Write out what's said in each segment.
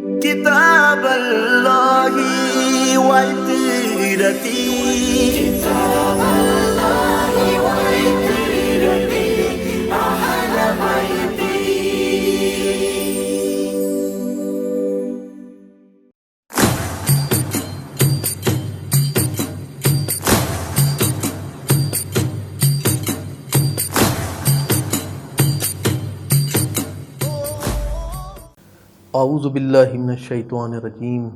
كتاب الله وعترتي كتاب الله وعترتي أهل بيتي. اعوذ باللہ من الشیطان الرجیم.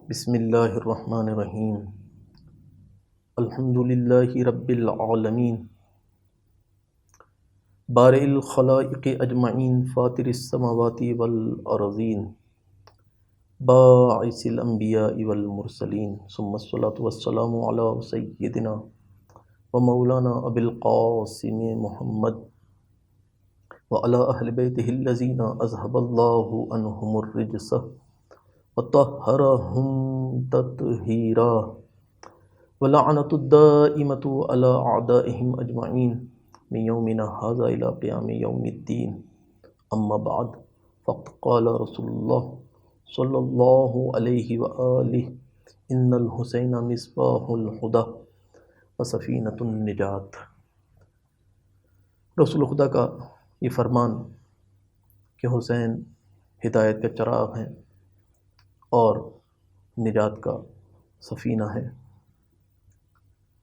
بسم اللہ الرحمن الرحیم. الحمد للہ رب العالمین بارئ الخلائق اجمعین فاطر السماوات والارضین باعث الانبیاء والمرسلین ثم الصلاة والسلام علی سیدنا ومولانا ابی القاسم محمد وعلى أهل بيته الذين أذهب الله عنهم الرجس وطهرهم تطهيرا ولعنة الدائمة على أعدائهم أجمعين من يومنا هذا إلى قيام يوم الدين. أما بعد فقد قال رسول الله صلى الله عليه وآله إن الحسين مصباح الهدى وسفينة النجاة. رسول خدا کا یہ فرمان کہ حسین ہدایت کا چراغ ہیں اور نجات کا سفینہ ہے،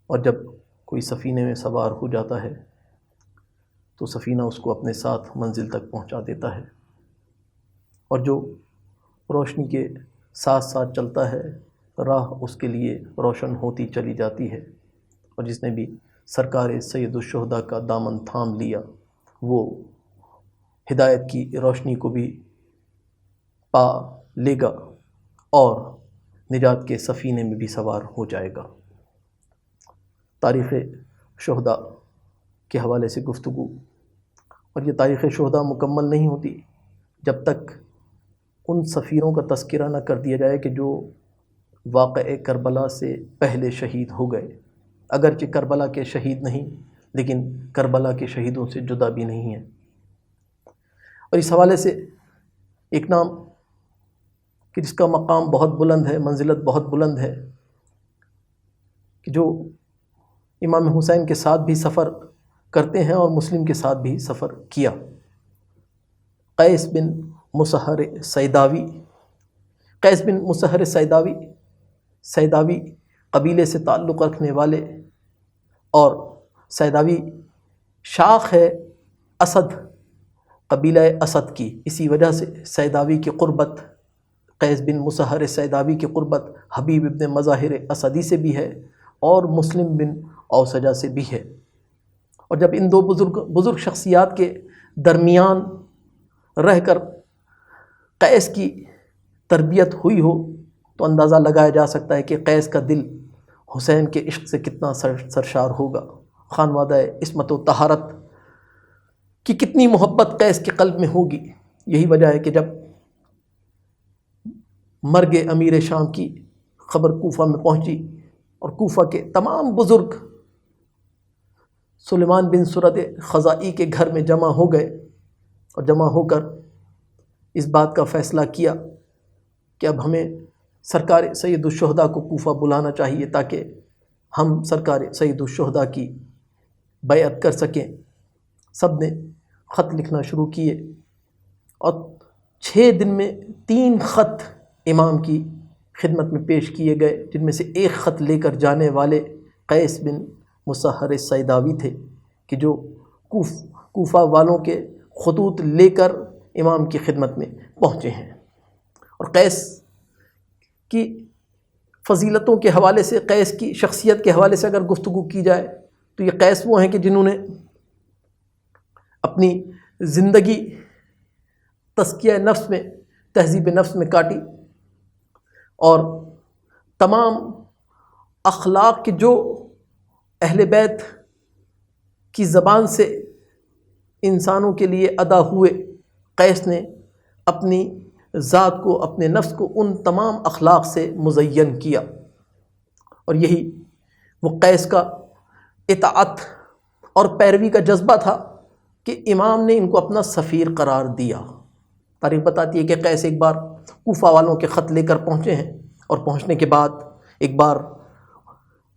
اور جب کوئی سفینے میں سوار ہو جاتا ہے تو سفینہ اس کو اپنے ساتھ منزل تک پہنچا دیتا ہے، اور جو روشنی کے ساتھ ساتھ چلتا ہے راہ اس کے لیے روشن ہوتی چلی جاتی ہے، اور جس نے بھی سرکار سید الشہداء کا دامن تھام لیا وہ ہدایت کی روشنی کو بھی پا لے گا اور نجات کے سفینے میں بھی سوار ہو جائے گا. تاریخ شہداء کے حوالے سے گفتگو، اور یہ تاریخ شہداء مکمل نہیں ہوتی جب تک ان سفیروں کا تذکرہ نہ کر دیا جائے کہ جو واقعہ کربلا سے پہلے شہید ہو گئے، اگرچہ کربلا کے شہید نہیں لیکن کربلا کے شہیدوں سے جدا بھی نہیں ہیں. اور اس حوالے سے ایک نام کہ جس کا مقام بہت بلند ہے، منزلت بہت بلند ہے، کہ جو امام حسین کے ساتھ بھی سفر کرتے ہیں اور مسلم کے ساتھ بھی سفر کیا. قیس بن مسہر سیداوی. قیس بن مسہر سیداوی قبیلے سے تعلق رکھنے والے، اور سیداوی شاخ ہے اسد، قبیلہ اسد کی. اسی وجہ سے سیداوی کی قربت، قیس بن مسہر سیداوی کی قربت حبیب ابن مظاہر اسدی سے بھی ہے اور مسلم بن اوسجہ سے بھی ہے. اور جب ان دو بزرگ شخصیات کے درمیان رہ کر قیس کی تربیت ہوئی ہو تو اندازہ لگایا جا سکتا ہے کہ قیس کا دل حسین کے عشق سے کتنا سرشار ہوگا. خانوادہ عصمت و طہارت کی کتنی محبت قیس کے قلب میں ہوگی. یہی وجہ ہے کہ جب مرگ امیر شام کی خبر کوفہ میں پہنچی اور کوفہ کے تمام بزرگ سلیمان بن سرد خزائی کے گھر میں جمع ہو گئے، اور جمع ہو کر اس بات کا فیصلہ کیا کہ اب ہمیں سرکار سید الشہداء کو کوفہ بلانا چاہیے تاکہ ہم سرکار سید الشہداء کی بیعت کر سکیں. سب نے خط لکھنا شروع کیے، اور 6 دن میں 3 خط امام کی خدمت میں پیش کیے گئے، جن میں سے ایک خط لے کر جانے والے قیس بن مسہر سیداوی تھے کہ جو کوفہ والوں کے خطوط لے کر امام کی خدمت میں پہنچے ہیں. اور قیس کی فضیلتوں کے حوالے سے، قیس کی شخصیت کے حوالے سے اگر گفتگو کی جائے تو یہ قیس وہ ہیں کہ جنہوں نے اپنی زندگی تزکیہ نفس میں، تہذیب نفس میں کاٹی، اور تمام اخلاق کے جو اہل بیت کی زبان سے انسانوں کے لیے ادا ہوئے، قیس نے اپنی ذات کو، اپنے نفس کو ان تمام اخلاق سے مزین کیا. اور یہی وہ قیس کا اطاعت اور پیروی کا جذبہ تھا کہ امام نے ان کو اپنا سفیر قرار دیا. تاریخ بتاتی ہے کہ قیس ایک بار کوفہ والوں کے خط لے کر پہنچے ہیں، اور پہنچنے کے بعد ایک بار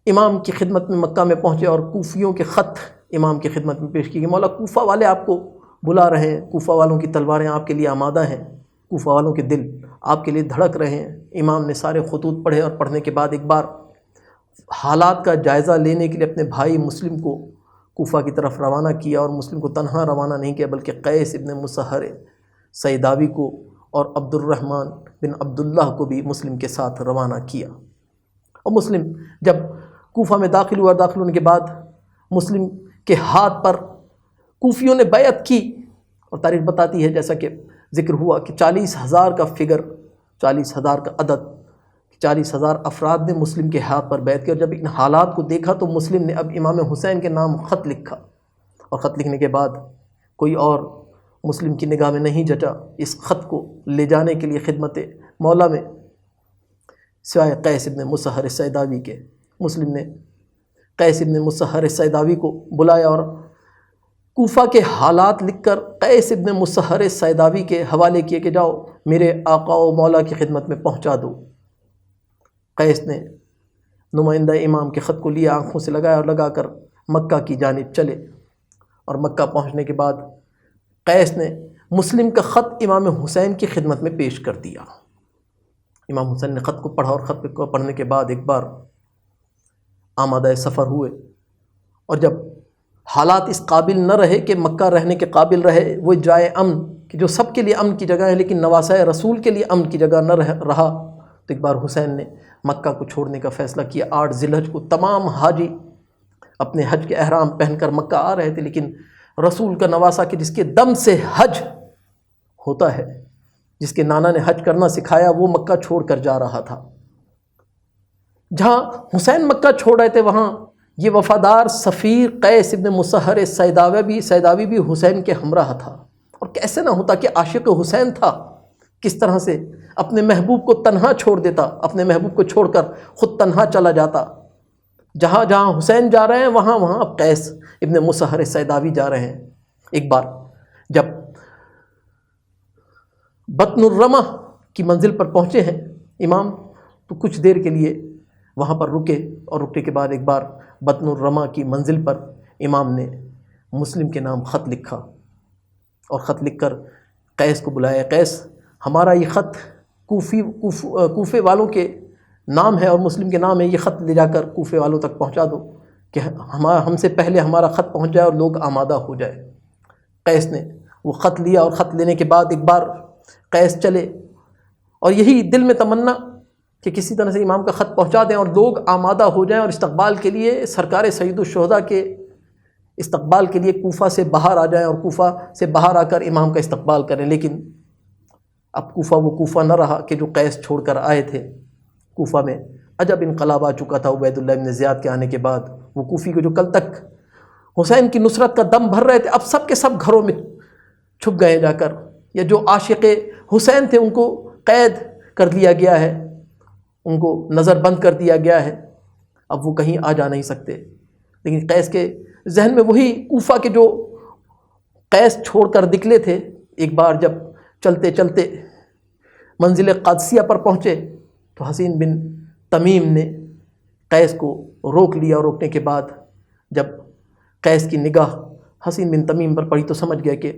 امام کی خدمت میں مکہ میں پہنچے اور کوفیوں کے خط امام کی خدمت میں پیش کیے کہ مولا کوفہ والے آپ کو بلا رہے ہیں، کوفہ والوں کی تلواریں آپ کے لیے آمادہ ہیں، کوفہ والوں کے دل آپ کے لیے دھڑک رہے ہیں۔ امام نے سارے خطوط پڑھے، اور پڑھنے کے بعد ایک بار حالات کا جائزہ لینے کے لیے اپنے بھائی مسلم کو کوفہ کی طرف روانہ کیا، اور مسلم کو تنہا روانہ نہیں کیا بلکہ قیس ابن مسہر سیداوی کو اور عبد الرحمن بن عبداللہ کو بھی مسلم کے ساتھ روانہ کیا۔ اور مسلم جب کوفہ میں داخل ہوا، داخل ہونے کے بعد مسلم کے ہاتھ پر کوفیوں نے بیعت کی، اور تاریخ بتاتی ہے جیسا کہ ذکر ہوا کہ 40,000 کا فگر، 40,000 کا عدد، 40,000 افراد نے مسلم کے ہاتھ پر بیعت کی۔ اور جب ان حالات کو دیکھا تو مسلم نے اب امام حسین کے نام خط لکھا، اور خط لکھنے کے بعد کوئی اور مسلم کی نگاہ میں نہیں جچا اس خط کو لے جانے کے لیے خدمت مولا میں سوائے قیس ابن مسہر سیداوی کے۔ مسلم نے قیس ابن مسہر سیداوی کو بلایا اور کوفہ کے حالات لکھ کر قیس ابن مسہر سیداوی کے حوالے کیے کہ جاؤ میرے آقا و مولا کی خدمت میں پہنچا دو۔ قیس نے نمائندہ امام کے خط کو لیا، آنکھوں سے لگایا اور لگا کر مکہ کی جانب چلے، اور مکہ پہنچنے کے بعد قیس نے مسلم کا خط امام حسین کی خدمت میں پیش کر دیا۔ امام حسین نے خط کو پڑھا، اور خط کو پڑھنے کے بعد ایک بار آمادہ سفر ہوئے، اور جب حالات اس قابل نہ رہے کہ مکہ رہنے کے قابل رہے، وہ جائے امن کہ جو سب کے لیے امن کی جگہ ہے لیکن نواسۂ رسول کے لیے امن کی جگہ نہ رہا، تو ایک بار حسین نے مکہ کو چھوڑنے کا فیصلہ کیا۔ 8 ذی الحج کو تمام حاجی اپنے حج کے احرام پہن کر مکہ آ رہے تھے، لیکن رسول کا نواسہ کہ جس کے دم سے حج ہوتا ہے، جس کے نانا نے حج کرنا سکھایا، وہ مکہ چھوڑ کر جا رہا تھا۔ جہاں حسین مکہ چھوڑ رہے تھے وہاں یہ وفادار سفیر قیس ابن مسہر سیداوی بھی حسین کے ہمراہ تھا، اور کیسے نہ ہوتا کہ عاشق حسین تھا، کس طرح سے اپنے محبوب کو تنہا چھوڑ دیتا، اپنے محبوب کو چھوڑ کر خود تنہا چلا جاتا۔ جہاں جہاں حسین جا رہے ہیں وہاں وہاں اب قیس ابن مسہر سیداوی جا رہے ہیں۔ ایک بار جب بطن الرمہ کی منزل پر پہنچے ہیں امام، تو کچھ دیر کے لیے وہاں پر رکے، اور رکنے کے بعد ایک بار بطن الرمہ کی منزل پر امام نے مسلم کے نام خط لکھا، اور خط لکھ کر قیس کو بلایا۔ قیس، ہمارا یہ خط کوفے والوں کے نام ہے اور مسلم کے نام ہے، یہ خط لے جا کر کوفے والوں تک پہنچا دو کہ ہم سے پہلے ہمارا خط پہنچ جائے اور لوگ آمادہ ہو جائے۔ قیس نے وہ خط لیا، اور خط لینے کے بعد ایک بار قیس چلے، اور یہی دل میں تمنا کہ کسی طرح سے امام کا خط پہنچا دیں اور لوگ آمادہ ہو جائیں، اور استقبال کے لیے سرکار سید الشہداء کے استقبال کے لیے کوفہ سے باہر آ جائیں، اور کوفہ سے باہر آ کر امام کا استقبال کریں۔ لیکن اب کوفہ وہ کوفہ نہ رہا کہ جو قیس چھوڑ کر آئے تھے۔ کوفہ میں عجب انقلاب آ چکا تھا عبید اللہ بن زیاد کے آنے کے بعد۔ وہ کوفی کو جو کل تک حسین کی نصرت کا دم بھر رہے تھے، اب سب کے سب گھروں میں چھپ گئے جا کر، یا جو عاشق حسین تھے ان کو قید کر لیا گیا ہے، ان کو نظر بند کر دیا گیا ہے، اب وہ کہیں آ جا نہیں سکتے۔ لیکن قیس کے ذہن میں وہی کوفہ کے جو قیس چھوڑ کر نکلے تھے، ایک بار جب چلتے چلتے منزل قادسیہ پر پہنچے تو حسین بن تمیم نے قیس کو روک لیا، اور روکنے کے بعد جب قیس کی نگاہ حسین بن تمیم پر پڑی تو سمجھ گیا کہ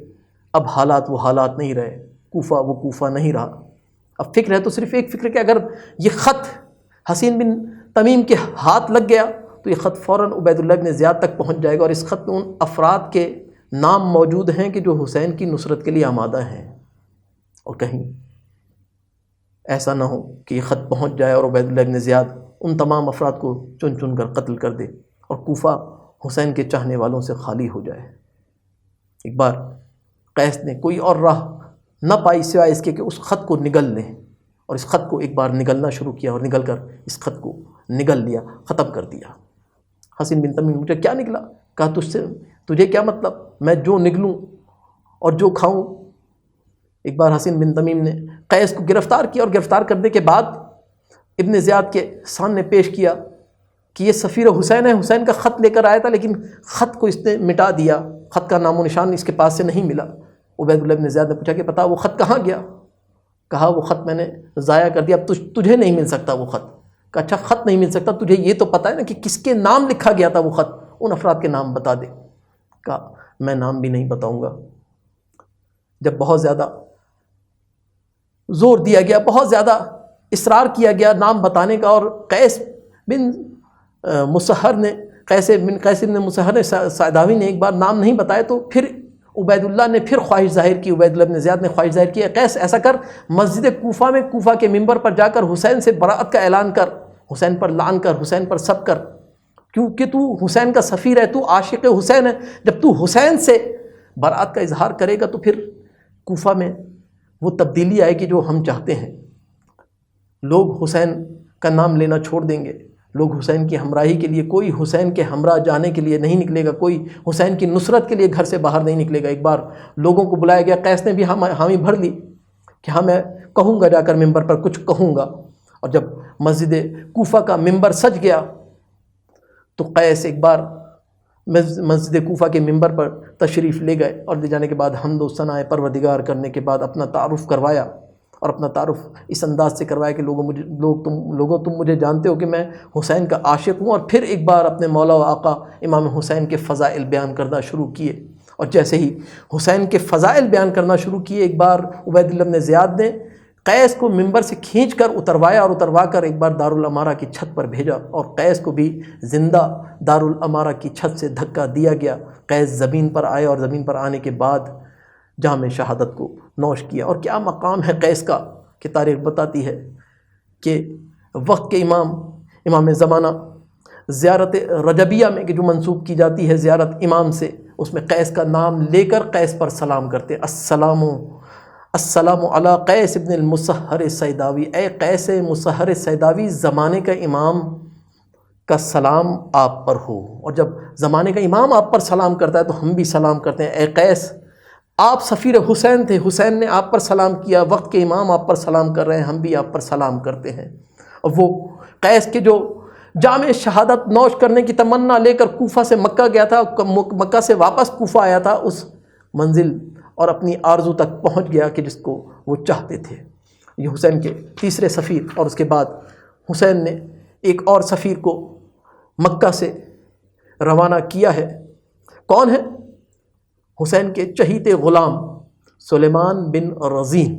اب حالات وہ حالات نہیں رہے، کوفہ وہ کوفہ نہیں رہا۔ اب فکر ہے تو صرف ایک فکر کہ اگر یہ خط حسین بن تمیم کے ہاتھ لگ گیا تو یہ خط فوراً عبید اللہ بن زیاد تک پہنچ جائے گا، اور اس خط میں ان افراد کے نام موجود ہیں کہ جو حسین کی نصرت کے لیے آمادہ ہیں، اور کہیں ایسا نہ ہو کہ یہ خط پہنچ جائے اور عبید اللہ بن زیاد ان تمام افراد کو چن چن کر قتل کر دے، اور کوفہ حسین کے چاہنے والوں سے خالی ہو جائے۔ ایک بار قیس نے کوئی اور راہ نہ پائی سوائے اس کے کہ اس خط کو نگل لیں، اور اس خط کو ایک بار نگلنا شروع کیا، اور نگل کر اس خط کو نگل لیا، ختم کر دیا۔ حسین بن تمیم، مجھے کیا نگلا؟ کہا تجھے کیا مطلب، میں جو نگلوں اور جو کھاؤں۔ ایک بار حسین بن تمیم نے قیس کو گرفتار کیا، اور گرفتار کرنے کے بعد ابن زیاد کے سامنے پیش کیا کہ یہ سفیر حسین ہے، حسین کا خط لے کر آیا تھا لیکن خط کو اس نے مٹا دیا، خط کا نام و نشان اس کے پاس سے نہیں ملا۔ عبید اللہ بن زیاد نے پوچھا کہ پتا وہ خط کہاں گیا؟ کہا وہ خط میں نے ضائع کر دیا، اب تجھے نہیں مل سکتا وہ خط۔ کہا اچھا خط نہیں مل سکتا، تجھے یہ تو پتہ ہے نا کہ کس کے نام لکھا گیا تھا وہ خط، ان افراد کے نام بتا دے۔ کہا میں نام بھی نہیں بتاؤں گا۔ جب بہت زیادہ زور دیا گیا، بہت زیادہ اصرار کیا گیا نام بتانے کا، اور قیس بن مسہر سعداوی نے ایک بار نام نہیں بتایا، تو پھر عبید اللہ نے پھر خواہش ظاہر کی، عبید اللہ بن زیاد نے خواہش ظاہر کی، قیس ایسا کر مسجد کوفہ میں کوفہ کے ممبر پر جا کر حسین سے براءت کا اعلان کر، حسین پر لعن کر، حسین پر سب کر، کیونکہ تو حسین کا سفیر ہے، تو عاشق حسین ہے۔ جب تو حسین سے براءت کا اظہار کرے گا تو پھر کوفہ میں وہ تبدیلی آئے گی جو ہم چاہتے ہیں۔ لوگ حسین کا نام لینا چھوڑ دیں گے، لوگ حسین کی ہمراہی کے لیے، کوئی حسین کے ہمراہ جانے کے لیے نہیں نکلے گا، کوئی حسین کی نصرت کے لیے گھر سے باہر نہیں نکلے گا۔ ایک بار لوگوں کو بلایا گیا، قیس نے بھی حامی بھر لی کہ ہاں میں کہوں گا، جا کر ممبر پر کچھ کہوں گا۔ اور جب مسجد کوفہ کا ممبر سج گیا تو قیس ایک بار مسجد کوفہ کے ممبر پر تشریف لے گئے، اور لے جانے کے بعد حمد و ثناء پروردگار کرنے کے بعد اپنا تعارف کروایا، اور اپنا تعارف اس انداز سے کروایا کہ لوگوں تم مجھے جانتے ہو کہ میں حسین کا عاشق ہوں، اور پھر ایک بار اپنے مولا و آقا امام حسین کے فضائل بیان کرنا شروع کیے۔ اور جیسے ہی حسین کے فضائل بیان کرنا شروع کیے، ایک بار عبید اللہ بن زیاد نے قیس کو ممبر سے کھینچ کر اتروایا، اور اتروا کر ایک بار دارالامارہ کی چھت پر بھیجا، اور قیس کو بھی زندہ دارالامارہ کی چھت سے دھکا دیا گیا۔ قیس زمین پر آئے، اور زمین پر آنے کے بعد جام شہادت کو نوش کیا۔ اور کیا مقام ہے قیس کا کہ تاریخ بتاتی ہے کہ وقت کے امام زمانہ زیارت رجبیہ میں کہ جو منسوب کی جاتی ہے زیارت امام سے، اس میں قیس کا نام لے کر قیس پر سلام کرتے، السلام علی قیس ابن المسہر سیداوی، اے قیس مسہر سیداوی، زمانے کا امام کا سلام آپ پر ہو۔ اور جب زمانے کا امام آپ پر سلام کرتا ہے تو ہم بھی سلام کرتے ہیں، اے قیس آپ سفیر حسین تھے، حسین نے آپ پر سلام کیا، وقت کے امام آپ پر سلام کر رہے ہیں، ہم بھی آپ پر سلام کرتے ہیں۔ اور وہ قیس کے جو جامع شہادت نوش کرنے کی تمنا لے کر کوفہ سے مکہ گیا تھا، مکہ سے واپس کوفہ آیا تھا، اس منزل اور اپنی آرزو تک پہنچ گیا کہ جس کو وہ چاہتے تھے۔ یہ حسین کے تیسرے سفیر، اور اس کے بعد حسین نے ایک اور سفیر کو مکہ سے روانہ کیا ہے۔ کون ہے؟ حسین کے چہیتے غلام سلیمان بن رزین،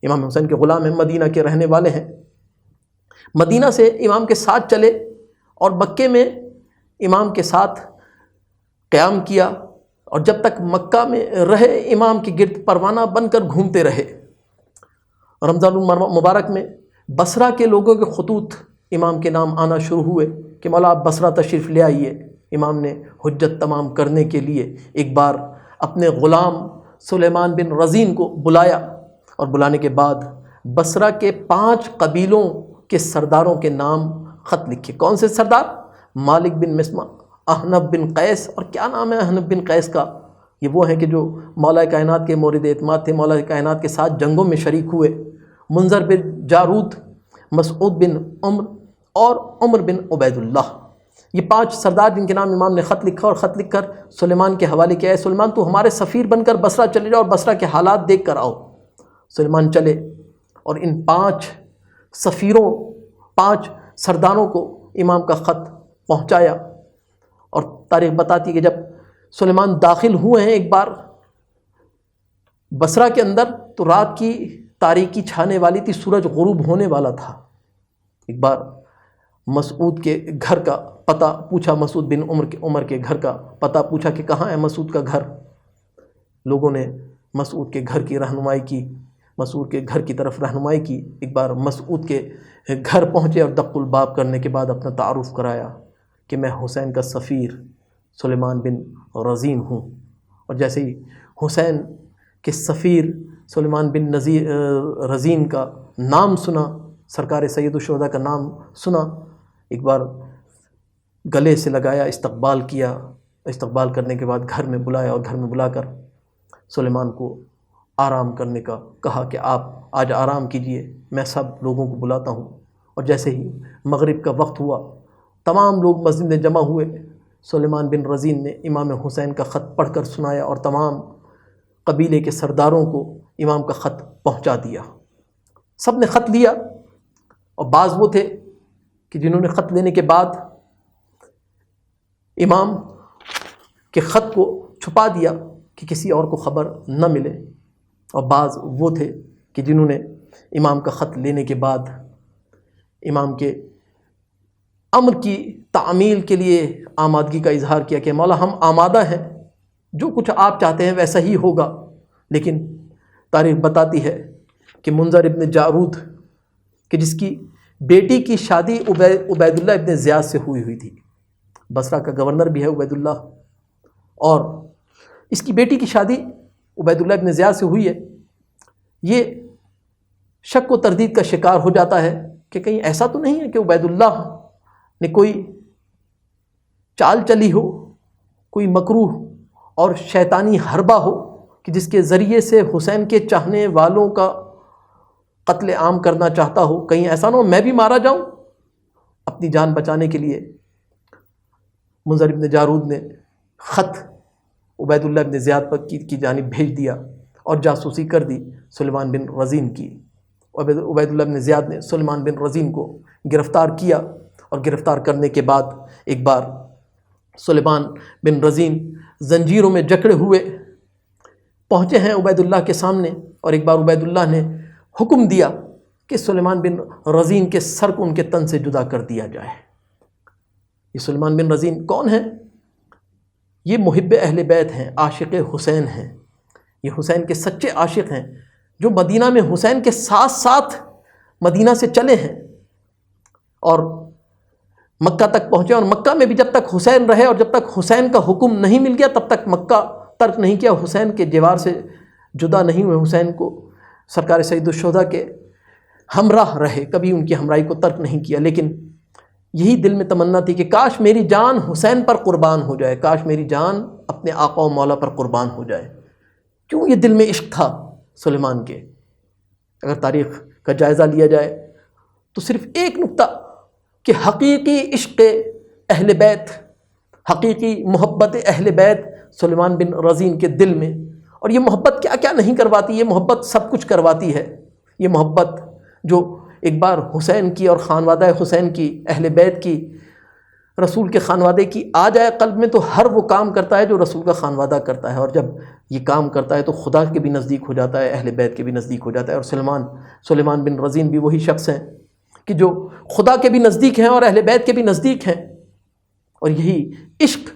امام حسین کے غلام ہیں، مدینہ کے رہنے والے ہیں۔ مدینہ سے امام کے ساتھ چلے اور مکے میں امام کے ساتھ قیام کیا، اور جب تک مکہ میں رہے امام کے گرد پروانہ بن کر گھومتے رہے۔ رمضان المبارک میں بصرہ کے لوگوں کے خطوط امام کے نام آنا شروع ہوئے کہ مولا آپ بصرہ تشریف لے آئیے۔ امام نے حجت تمام کرنے کے لیے ایک بار اپنے غلام سلیمان بن رزین کو بلایا، اور بلانے کے بعد بصرہ کے 5 قبیلوں کے سرداروں کے نام خط لکھے۔ کون سے سردار؟ مالک بن مسمع، احنف بن قیس، اور کیا نام ہے احنف بن قیس کا؟ یہ وہ ہیں کہ جو مولا کائنات کے مورد اعتماد تھے، مولا کائنات کے ساتھ جنگوں میں شریک ہوئے۔ منذر بن جارود، مسعود بن عمر، اور عمر بن عبید اللہ، یہ 5 سردار جن کے نام امام نے خط لکھا، اور خط لکھ کر سلیمان کے حوالے کیا ہے، سلیمان تو ہمارے سفیر بن کر بصرہ چلے جاؤ اور بصرہ کے حالات دیکھ کر آؤ۔ سلیمان چلے اور ان 5 سفیروں، 5 سرداروں کو امام کا خط پہنچایا۔ اور تاریخ بتاتی ہے کہ جب سلیمان داخل ہوئے ہیں ایک بار بصرہ کے اندر، تو رات کی تاریکی چھانے والی تھی، سورج غروب ہونے والا تھا۔ ایک بار مسعود کے گھر کا پتہ پوچھا، مسعود بن عمر کے گھر کا پتہ پوچھا کہ کہاں ہے مسعود کا گھر۔ لوگوں نے مسعود کے گھر کی رہنمائی کی، مسعود کے گھر کی طرف رہنمائی کی۔ ایک بار مسعود کے گھر پہنچے اور دق الباب کرنے کے بعد اپنا تعارف کرایا کہ میں حسین کا سفیر سلیمان بن رزین ہوں۔ اور جیسے ہی حسین کے سفیر سلیمان بن رزین کا نام سنا، سرکار سید الشہداء کا نام سنا، ایک بار گلے سے لگایا، استقبال کیا، استقبال کرنے کے بعد گھر میں بلایا، اور گھر میں بلا کر سلیمان کو آرام کرنے کا کہا کہ آپ آج آرام کیجئے، میں سب لوگوں کو بلاتا ہوں۔ اور جیسے ہی مغرب کا وقت ہوا، تمام لوگ مسجد میں جمع ہوئے، سلیمان بن رزین نے امام حسین کا خط پڑھ کر سنایا، اور تمام قبیلے کے سرداروں کو امام کا خط پہنچا دیا۔ سب نے خط لیا، اور بعض وہ تھے کہ جنہوں نے خط لینے کے بعد امام کے خط کو چھپا دیا کہ کسی اور کو خبر نہ ملے، اور بعض وہ تھے کہ جنہوں نے امام کا خط لینے کے بعد امام کے امر کی تعمیل کے لیے آمادگی کا اظہار کیا کہ مولا ہم آمادہ ہیں، جو کچھ آپ چاہتے ہیں ویسا ہی ہوگا۔ لیکن تاریخ بتاتی ہے کہ منذر ابن جارود کہ جس کی بیٹی کی شادی عبید اللہ ابن زیاد سے ہوئی تھی، بصرہ کا گورنر بھی ہے عبید اللہ، اور اس کی بیٹی کی شادی عبید اللہ ابن زیاد سے ہوئی ہے، یہ شک و تردید کا شکار ہو جاتا ہے کہ کہیں ایسا تو نہیں ہے کہ عبید اللہ نے کوئی چال چلی ہو، کوئی مکروہ اور شیطانی حربہ ہو کہ جس کے ذریعے سے حسین کے چاہنے والوں کا قتل عام کرنا چاہتا ہو، کہیں ایسا نہ ہو میں بھی مارا جاؤں۔ اپنی جان بچانے کے لیے منذر ابن جارود نے خط عبید اللہ ابن زیاد پر کی جانب بھیج دیا اور جاسوسی کر دی سلیمان بن رزین کی۔ عبید اللہ بن زیاد نے سلیمان بن رزین کو گرفتار کیا، اور گرفتار کرنے کے بعد ایک بار سلیمان بن رزین زنجیروں میں جکڑے ہوئے پہنچے ہیں عبید اللہ کے سامنے، اور ایک بار عبید اللہ نے حکم دیا کہ سلیمان بن رزین کے سر کو ان کے تن سے جدا کر دیا جائے۔ یہ سلیمان بن رزین کون ہیں؟ یہ محب اہل بیت ہیں، عاشق حسین ہیں، یہ حسین کے سچے عاشق ہیں، جو مدینہ میں حسین کے ساتھ ساتھ مدینہ سے چلے ہیں اور مکہ تک پہنچے، اور مکہ میں بھی جب تک حسین رہے اور جب تک حسین کا حکم نہیں مل گیا تب تک مکہ ترک نہیں کیا، حسین کے جوار سے جدا نہیں ہوئے، حسین کو سرکار سید الشہداء کے ہمراہ رہے، کبھی ان کی ہمراہی کو ترک نہیں کیا۔ لیکن یہی دل میں تمنا تھی کہ کاش میری جان حسین پر قربان ہو جائے، کاش میری جان اپنے آقا و مولا پر قربان ہو جائے۔ کیوں یہ دل میں عشق تھا سلیمان کے؟ اگر تاریخ کا جائزہ لیا جائے تو صرف ایک نقطہ کہ حقیقی عشق اہل بیت، حقیقی محبت اہل بیت سلیمان بن رزین کے دل میں، اور یہ محبت کیا کیا نہیں کرواتی، یہ محبت سب کچھ کرواتی ہے۔ یہ محبت جو ایک بار حسین کی اور خانوادہ حسین کی، اہل بیت کی، رسول کے خانوادے کی آ جائے قلب میں تو ہر وہ کام کرتا ہے جو رسول کا خانوادہ کرتا ہے، اور جب یہ کام کرتا ہے تو خدا کے بھی نزدیک ہو جاتا ہے، اہل بیت کے بھی نزدیک ہو جاتا ہے۔ اور سلیمان بن رزین بھی وہی شخص ہیں کہ جو خدا کے بھی نزدیک ہیں اور اہل بیت کے بھی نزدیک ہیں، اور یہی عشق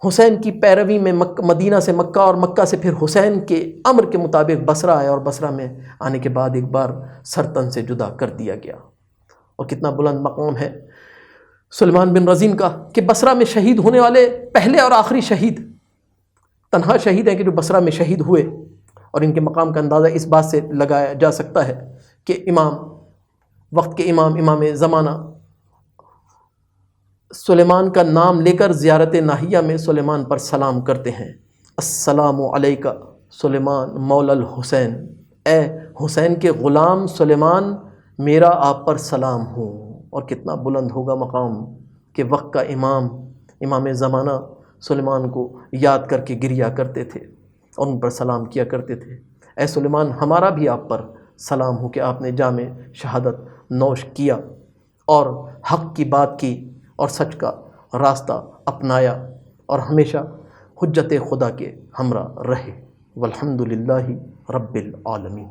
حسین کی پیروی میں مدینہ سے مکہ اور مکہ سے پھر حسین کے امر کے مطابق بصرہ آیا، اور بصرہ میں آنے کے بعد ایک بار سر تن سے جدا کر دیا گیا۔ اور کتنا بلند مقام ہے سلیمان بن رزین کا کہ بصرہ میں شہید ہونے والے پہلے اور آخری شہید، تنہا شہید ہیں کہ جو بصرہ میں شہید ہوئے، اور ان کے مقام کا اندازہ اس بات سے لگایا جا سکتا ہے کہ وقت کے امام زمانہ سلیمان کا نام لے کر زیارت ناہیہ میں سلیمان پر سلام کرتے ہیں، السلام علیکہ سلیمان مولا الحسین، اے حسین کے غلام سلیمان میرا آپ پر سلام ہو۔ اور کتنا بلند ہوگا مقام کہ وقت کا امام زمانہ سلیمان کو یاد کر کے گریا کرتے تھے اور ان پر سلام کیا کرتے تھے۔ اے سلیمان ہمارا بھی آپ پر سلام ہو کہ آپ نے جام شہادت نوش کیا اور حق کی بات کی اور سچ کا راستہ اپنایا اور ہمیشہ حجت خدا کے ہمراہ رہے۔ والحمد للہ رب العالمین۔